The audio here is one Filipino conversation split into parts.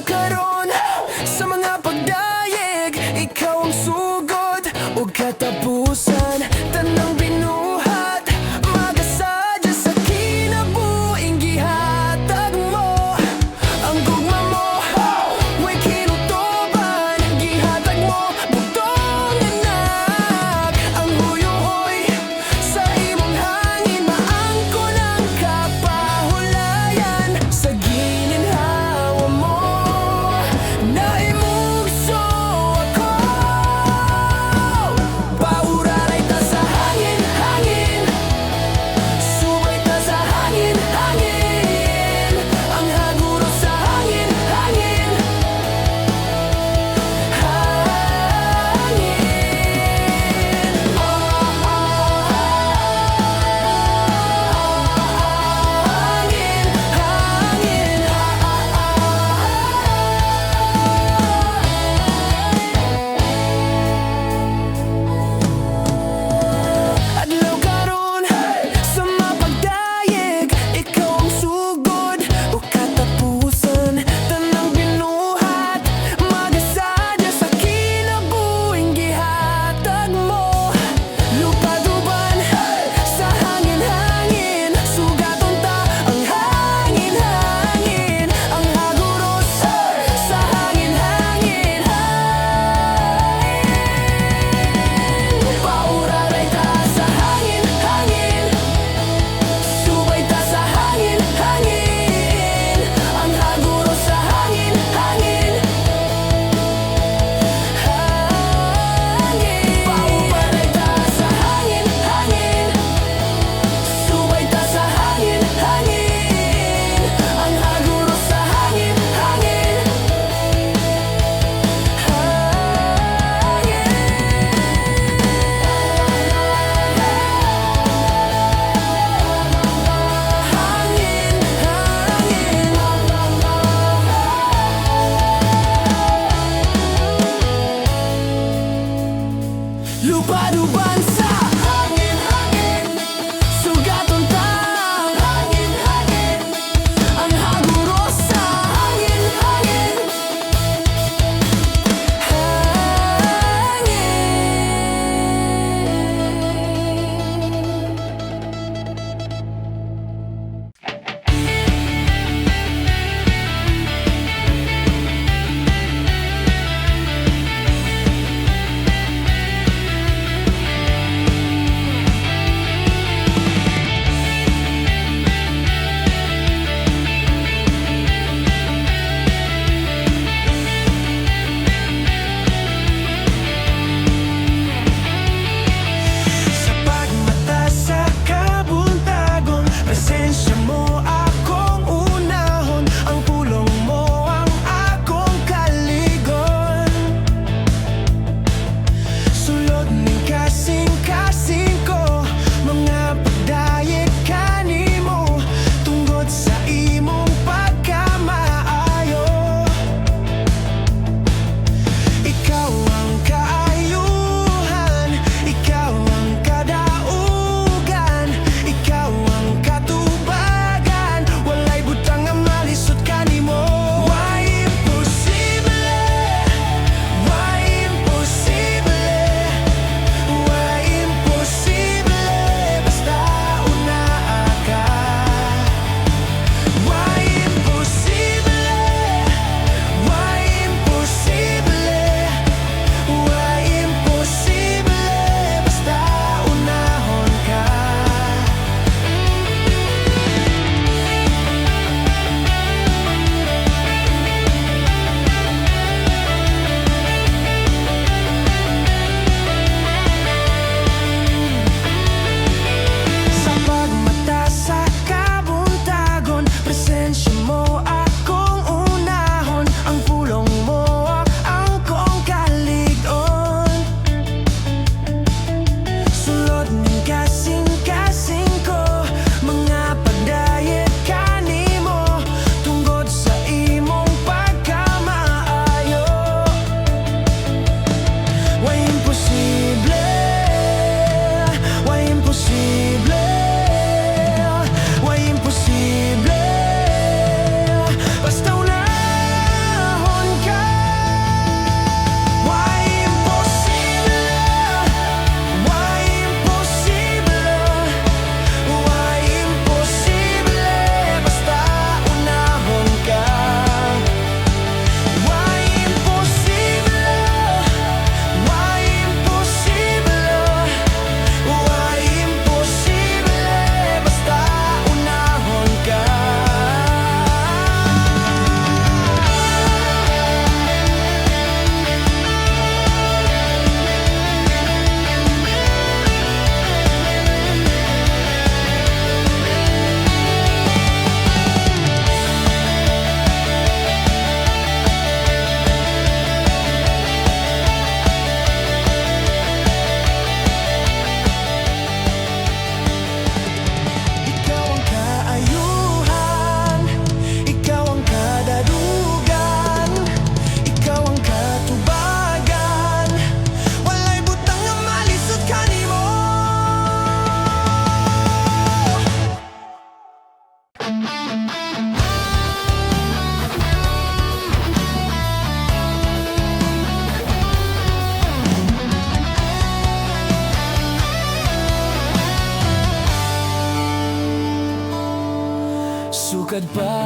karon sa mga pagdayeg. Ikaw ang sugod o katapusan, tanang binuhat magasadya sa kinabuing gihatag mo. Ang gugma mo way kinutuban, gihatag mo butong anak. Ang huyuhoy sa imong hangin, maangkon ang kapahulayan sa gininhawa mo.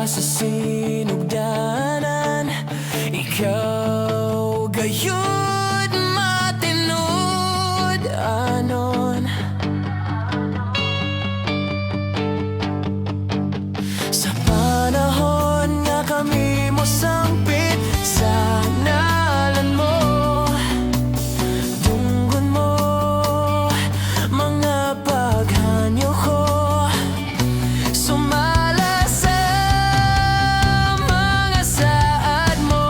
sa sinugdanan. Ikaw gayud matinud anon. Sa panahon nga kami mo sangpit sa nalan mo, dunggon mo mga paghanyo ko, sumala sa mga saad mo.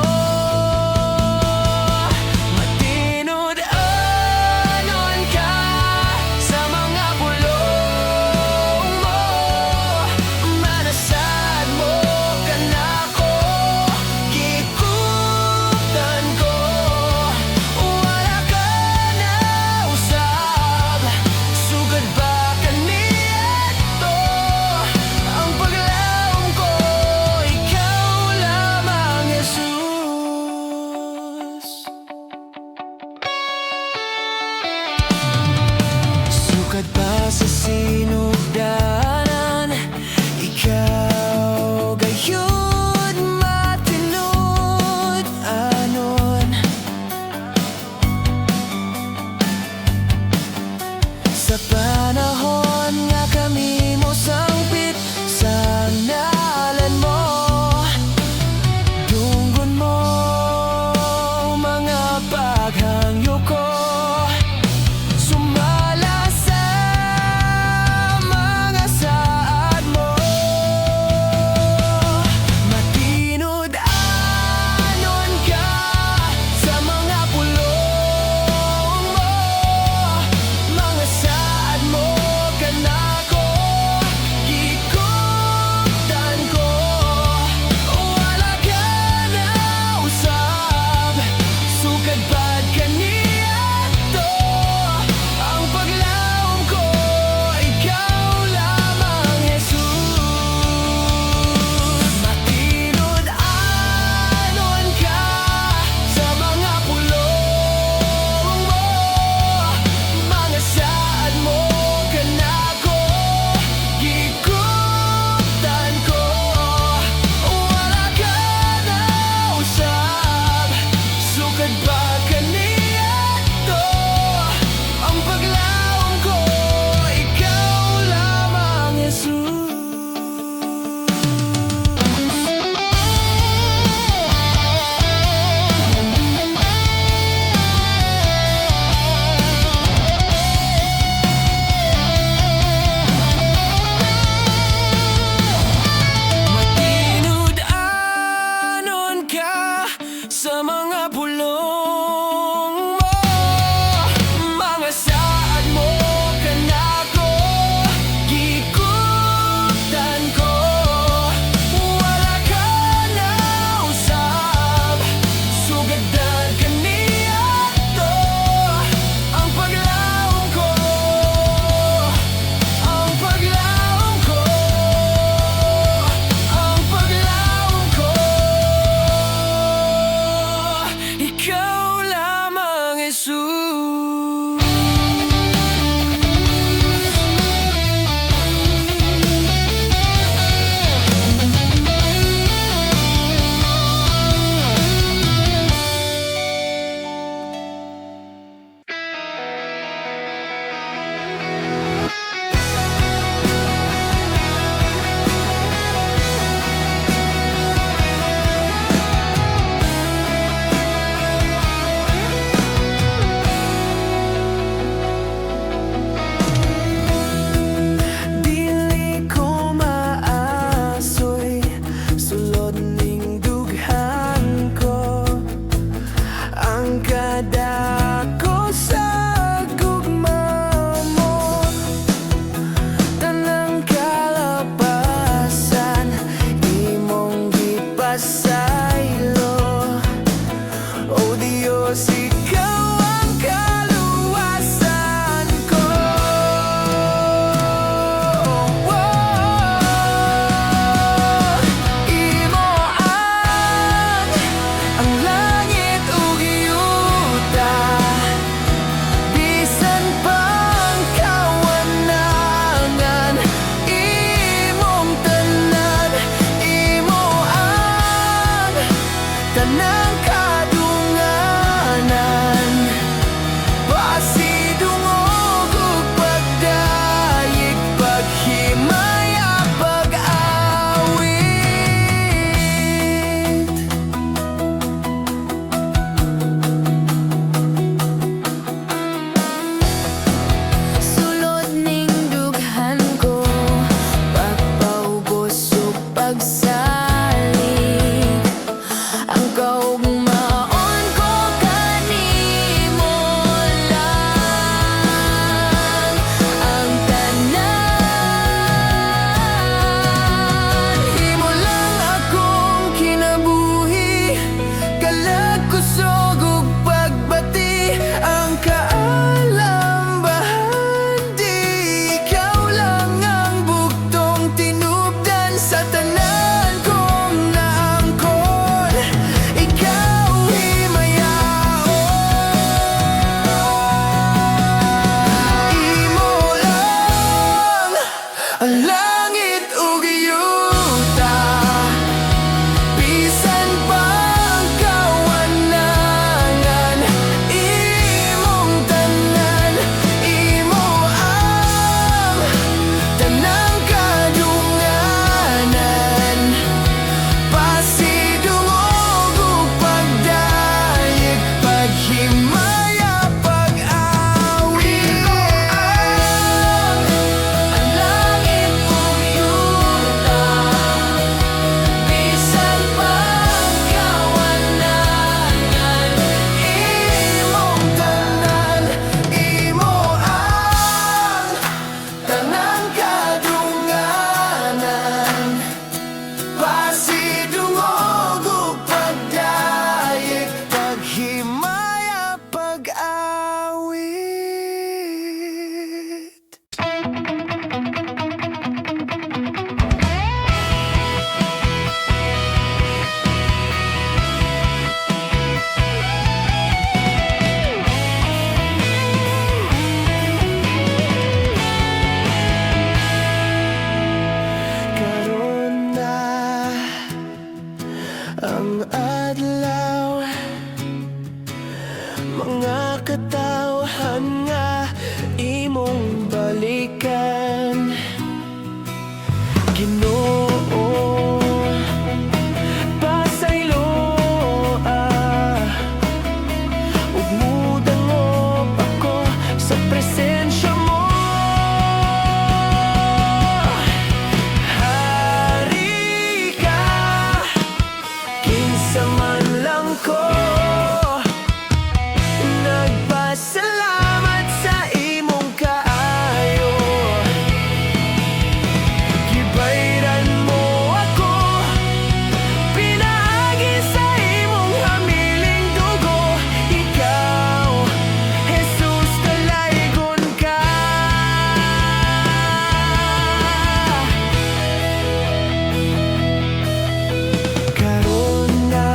tanang kadunganan, pasidungog ug pagdayeg, paghimaya, pag-awit. Sulod ning dughan ko, pagpaubos ug pagsalig, ang kaugmaon ko kanimo lang. Ang tanan, Imo lang akong kinabuhi, kalag kusog ug pagbati, ang kaalambahan, di ikaw lang ang buktong tinubdan sa tanan kong naangkon. Ikaw himayaon, imo lang ang langit ug yuta, bisan pang kawanangan. Imong tanan, imo ang tanang kadunganan, pasidungog ug pagdayeg, paghimaya, pag-awit. ang langit ug yuta, bisan pang kawanangan. Imong tanan, imo ang tanang kadunganan, pasidungog ug pagdayeg, paghimaya, pag-awit. Karon na ang adlaw, mga katawhan nga imong balikan, Ginoo. Pasaylo ug mudangop ako sa presensya mo. Hari ka, kinsa man lang ko, nagpasalamat sa imong kaayo. Gibayran mo ako, pinaagi sa imong hamiling dugo. Ikaw, Jesus, kalaygon ka. Karon na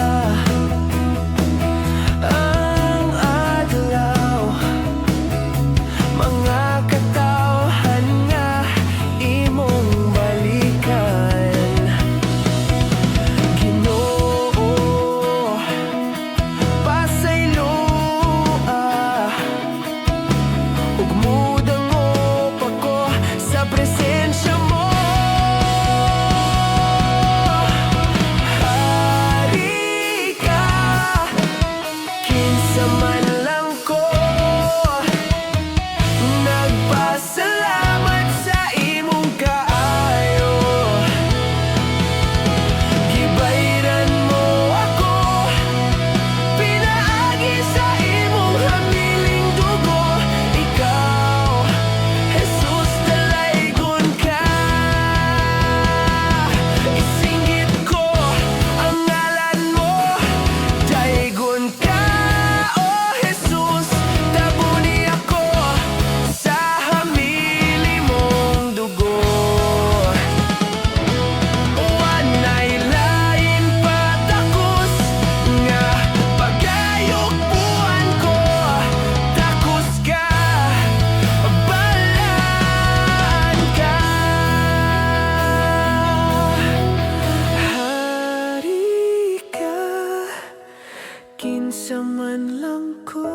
kinsa man lang ko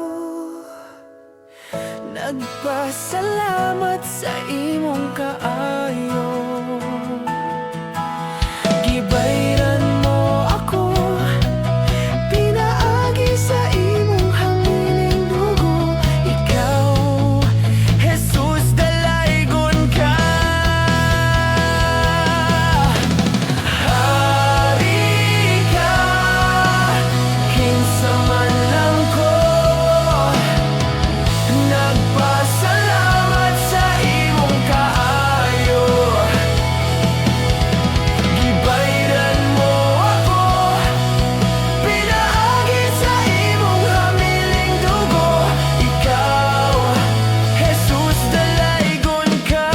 nagpasalamat sa imong kaayo. Gibayran mo ako, pinaagi sa imong hamiling dugo. Ikaw, Jesus, dalaygon ka. Hari ka, kinsa man lang ko nagpasalamat sa imong kaayo. Gibayran mo ako, pinaagi sa imong hamiling dugo. Ikaw, Jesus, dalaygon ka.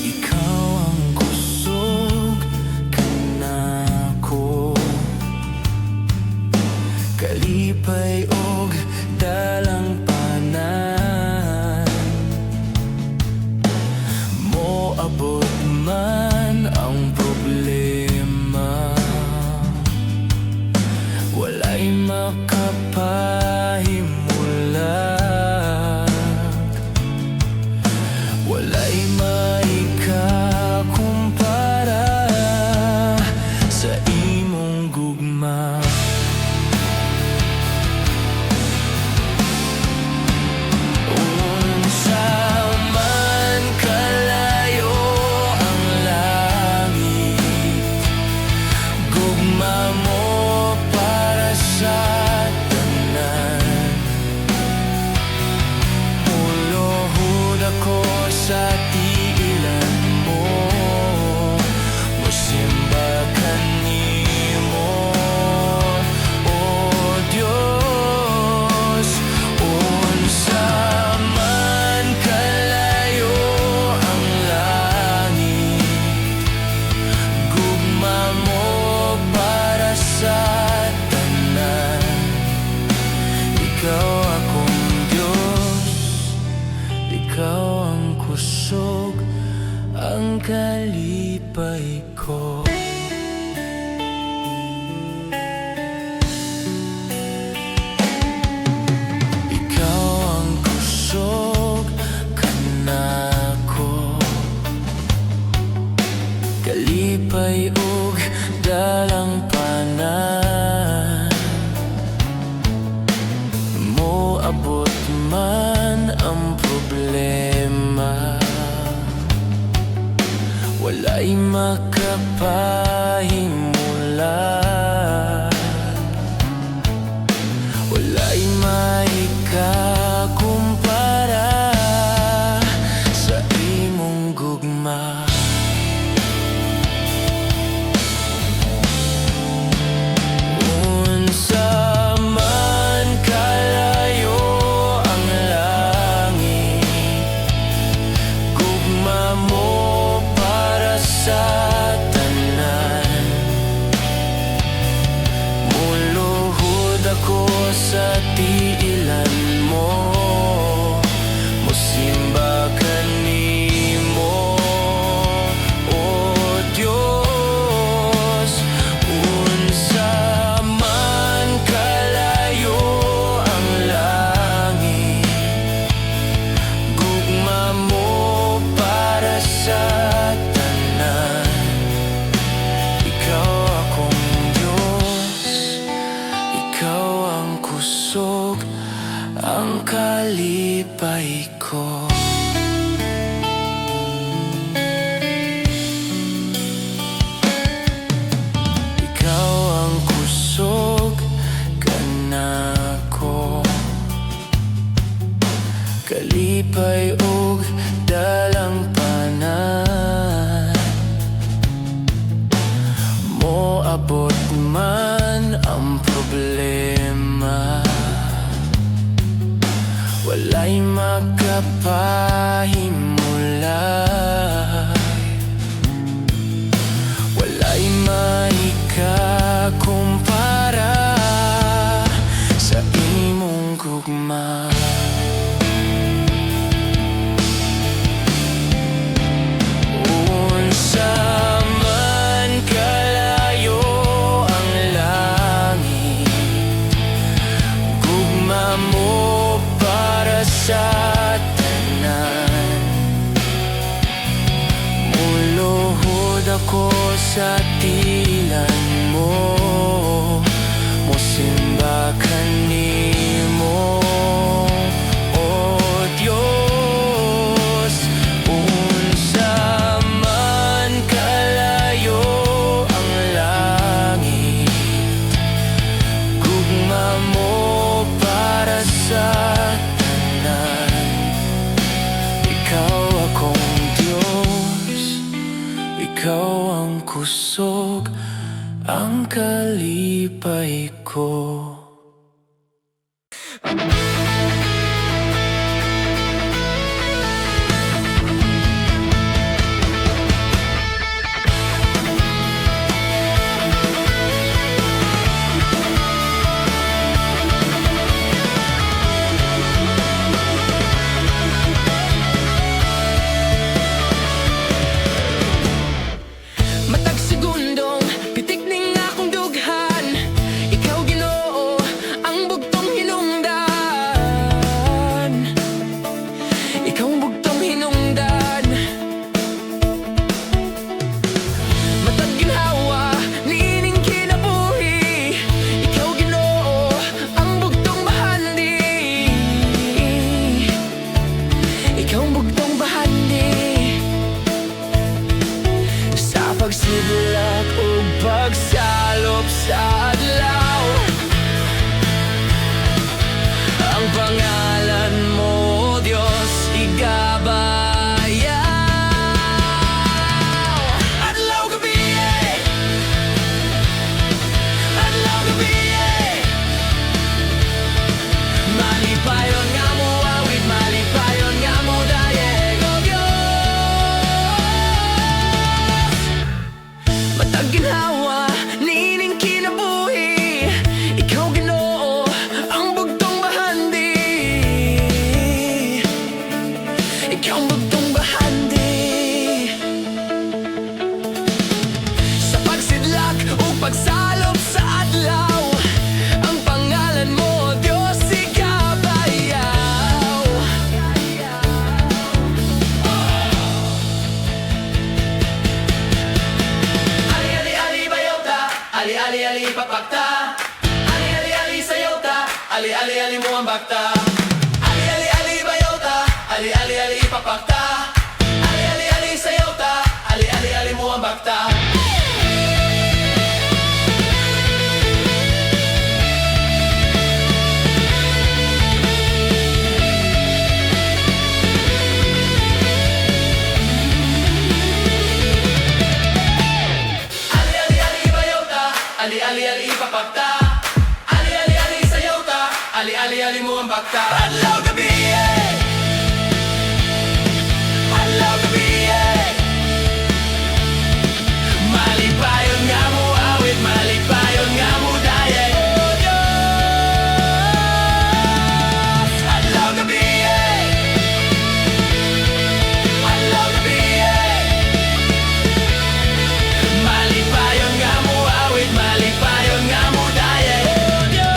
Ikaw ang kusog kanako, kalipay og dalang panan. Moabot man ang problema, walay makapahimulat, walay maikakumpara sa imong gugma. Unsa man kalayo ang langit, gugma mo para sa tanan. Uluhod ako sa tiilan mo, musimba kanimo, O Diyos. Unsa man kalayo ang langit, gugma mo para sa tanan. Ikaw akong Diyos, ikaw ang kusog, ang kalipay ko. Ikaw ang kusog kanako, kalipay og dalang panan. Moabot man ang problema, walay makapahimulat, walay maikakumpara sa imong gugma. Unsa man kalayo ang langit, gugma mo para sa tanan. abot man ang problema, walay makapahimulay, walay maikakumpara sa imong gugma. Unsa man kalayo ang langit, gugma mo para sa tanan. Muluhod ako sa tilan mo, mosimba kanimo, o Diyos. Unsa man kalayo ang langit, gugma mo para sa tanan. Ikaw akong Diyos, ikaw ang kusog, ang kalipay ko. Matag segundong pitik ning akong dughan, ikaw Ginoo ang bugtong hinungdan, ikaw ang bugtong hinungdan. Matag ginhawa nining kinabuhi, ikaw Ginoo ang bugtong bahandi, ikaw ang bugtong bahandi. Sa pagsidlak o pagsalop sa adlaw, ang pangalan mo, Diyos, igabayaw. Adlaw gabi, adlaw gabi, malipayon nga mo awit, malipayon nga mo dayeg, o Diyos. Matag ginhawa nining kinabuhi, ikaw Ginoo ang bugtong bahandi, ikaw ang bugtong bahandi. Sa pagsidlak o pagsalop sa adlaw, ang pangalan mo, Diyos, ikabayaw. Ali ali ali bayota, ali ali ali papakta, ali ali ali sayota, ali ali ali mo ang bakta. Ali ali ali bayota, ali ali ali papakta, ali ali ali sayota, ali ali ali mo ang bakta. Ali ali ali bayota, ali ali ali papakta, ali ali ali sayota, ali ali ali mo ang bakta. Adlaw gabi, adlaw gabi, malipayon nga mo awit, malipayon nga mo dayeg, o Diyos. Adlaw gabi, adlaw gabi, malipayon nga mo awit, malipayon nga mo dayeg, o Diyos.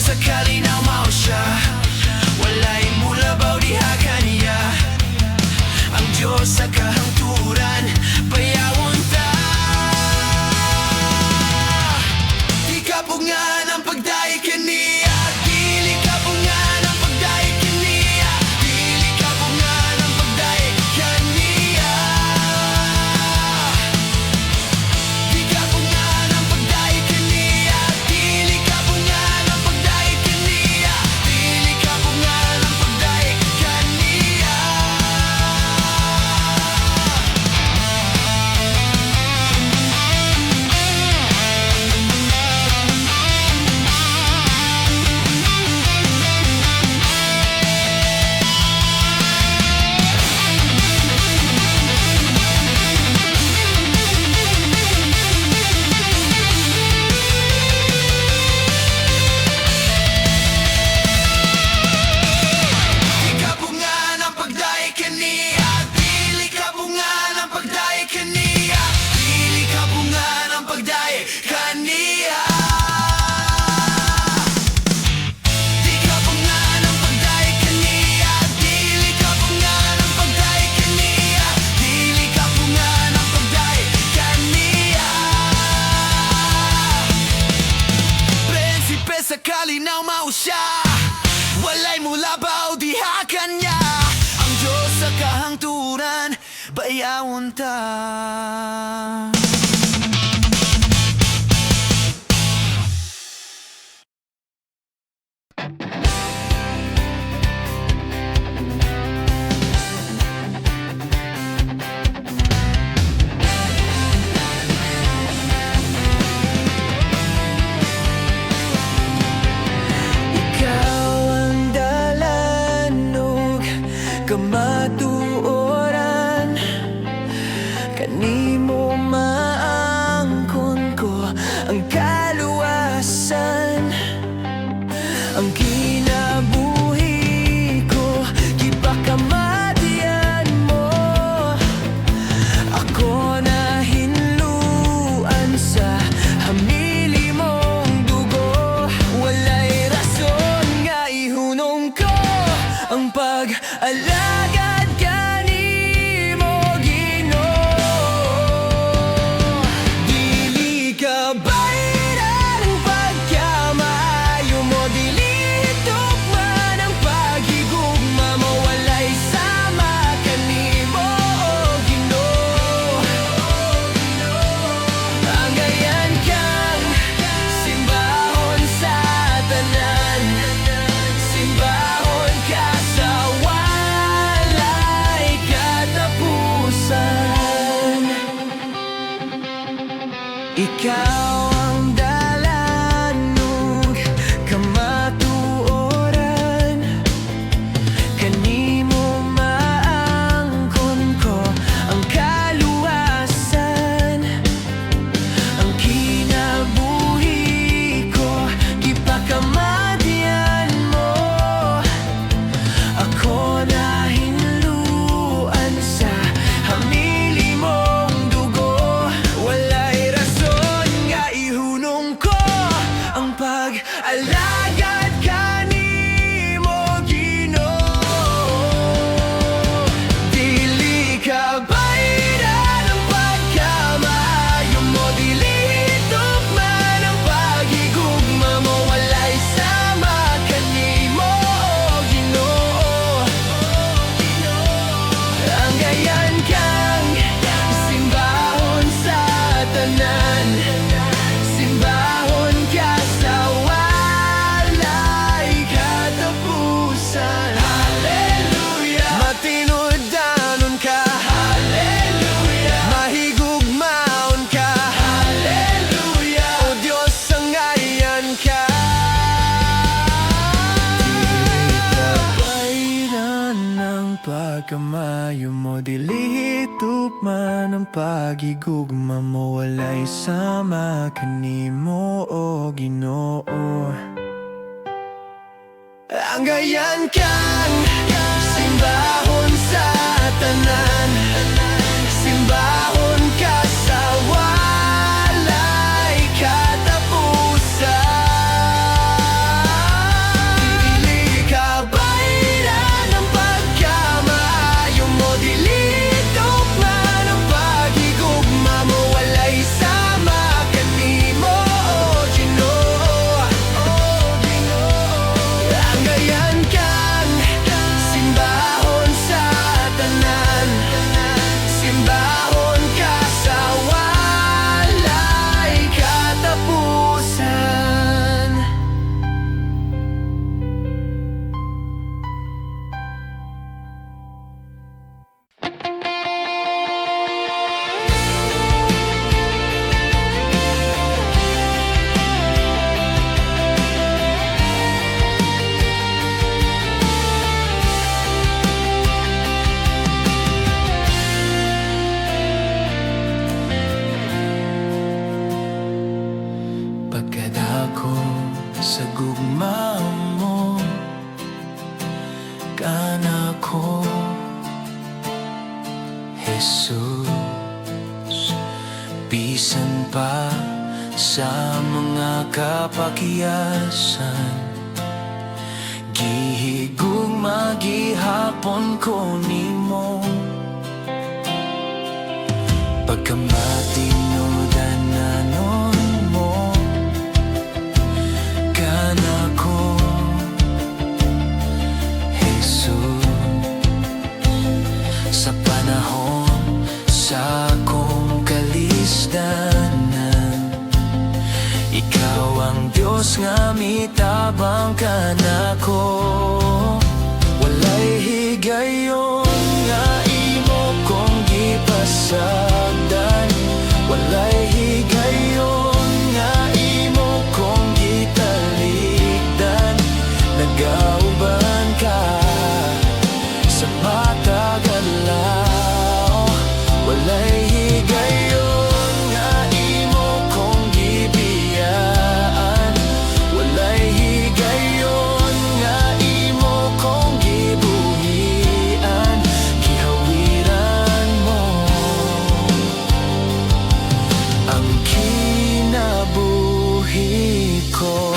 sakali na mao siya, walay mulabaw diha kaniya. Ang Diyos sa kahangturan, bayawon ta. Di kapungan ang pagdaig kaniya, dili kapungan ang pagdaig kaniya, dili kapungan ang pagdaig kaniya. Di kapungan ang pagdaig kaniya, dili kapungan ang pagdaig kaniya, dili kapungan ang pagdaig kaniya. Di kapungan ang pagdaig kaniya, dili kapungan ang pagdaig kaniya, dili kapungan ang pagdaig kaniya. Di kapungan ang pagdaig kaniya, dili kapungan ang pagdaig kaniya, dili kapungan ang pagdaig kaniya. Prinsipe sa kalinaw mao siya, walay mulabaw diha kanya. Ang Diyos sa kahangturan, bayawon ta. Ikaw ang dalanog, kamatuoran, kanimo maangkon ko ang kaluwasan. Ang kinabuhi ko, gipakamatian mo. Ako na hinluan sa hamili mong dugo. Walay rason nga ihunong ko ang pag-alagad kanimo, Ginoo. Dili ka bayran ang pagkamayo mo, dili tugman ang paghigugma mo. Walay sama kanimo, Ginoo. Ang gayan kang simbahon sa tanan, simbahon ka sa walay katapusan. Ikaw ang dalanog, kamatuoran, kanimo maangkon ko ang kaluwasan. Ang kinabuhi ko, gipakamatian mo. Ako na hinluan sa hamili mong dugo. Walay rason nga ihunong ko ang pag-alagad kanimo, Ginoo. Dili ka bayran ang pagkamayo mo, dili tugman ang paghigugma mo. Walay sama kanimo, Ginoo. Ang gayan kang simbahon sa tanan, simbahon ka sa walay katapusan. Hallelujah. Matinudanon ka, hallelujah. Mahigugmaon ka, hallelujah. O Diyos, sangayan ka. Dili ka bayran ng pagkamayo mo, dili tugman ang paghigugma mo. Walay sama kanimo, o Ginoo. Ang gayan kang simbahon sa tanan, simbahon ka sa walay katapusan. sa gugma mo kanako, Jesus. Bisan pa sa mga kapakiyasan, gihigugma gihapon ko nimo. Pagkamatinudanon mo kanako, Jesus. Sa panahon sa akong kalisdanan, ikaw ang Diyos nga mitabang kanako. Walay higayon nga imo kong gipasagdan, walay higayon nga imo kong gitalikdan. Nagauban ka sa matag adlaw, walay higayon nga imo kong gibiyaan, walay higayon nga imo kong gibuhian. Gihawiran mo ang kinabuhi ko.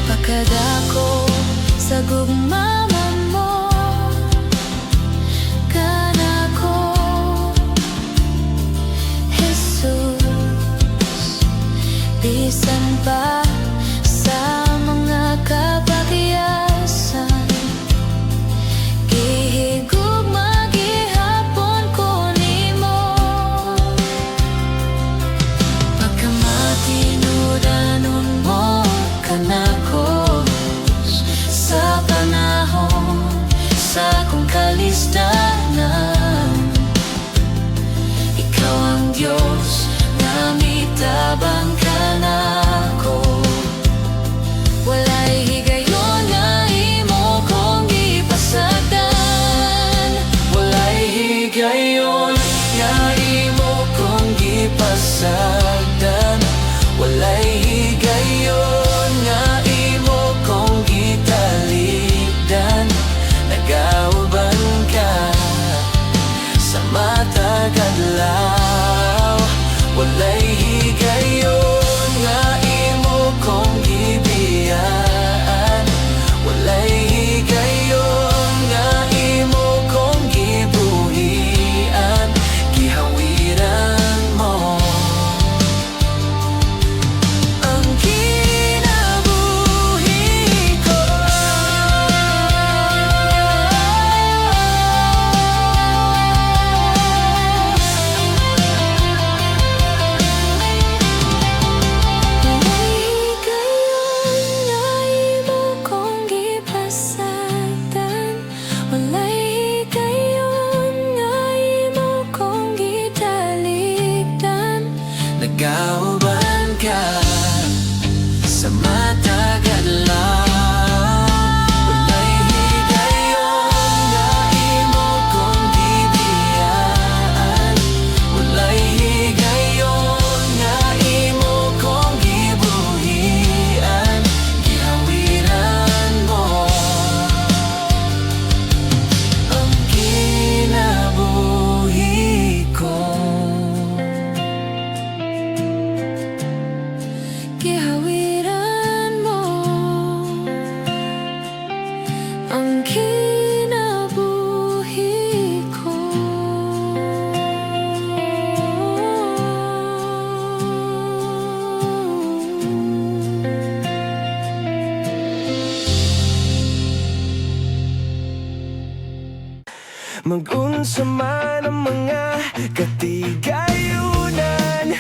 Pagkadako sa gugmama mo kanako, Jesus. Bisan pa sa mga kapakiyasan, gihigugma gihapon ko nimo. Pagkamatinudanon mo kanako, sa panahon sa akong kalisdanan, ikaw ang Diyos na mitabang kanako. Walay higayon nga imo kong gipasagdan, Walay higayon nga imo kong gipasagdan, walay higayon nga imo kong gitalikdan. Nagauban ka sa matag adlaw, walay higayon nga imo kong gibiyaan, walay higayon nga imo kong gibuhian. Gihawiran mo ang kinabuhi ko. walay higayon nga imo kong gipasagdan, walay higayon nga imo kong gitalikdan. Nagauban ka sa matag adlaw, walay higayon nga imo kong gibiyaan, walay higayon nga imo kong gibuhian. Gihawiran mo ang kinabuhi ko. Gihawiran mo ang kinabuhi ko. Mag-unsa man ang mga katigayunan,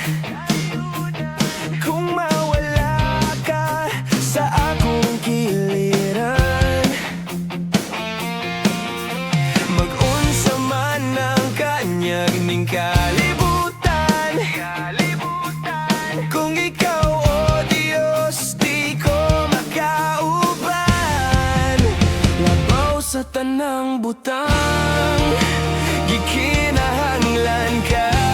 kung mawala ka sa akong giliran. Mag-unsa man ang kanyag ning kalibutan, kung ikaw o Diyos di ko makauban. Labaw sa tanang butang Gikinahanglan ka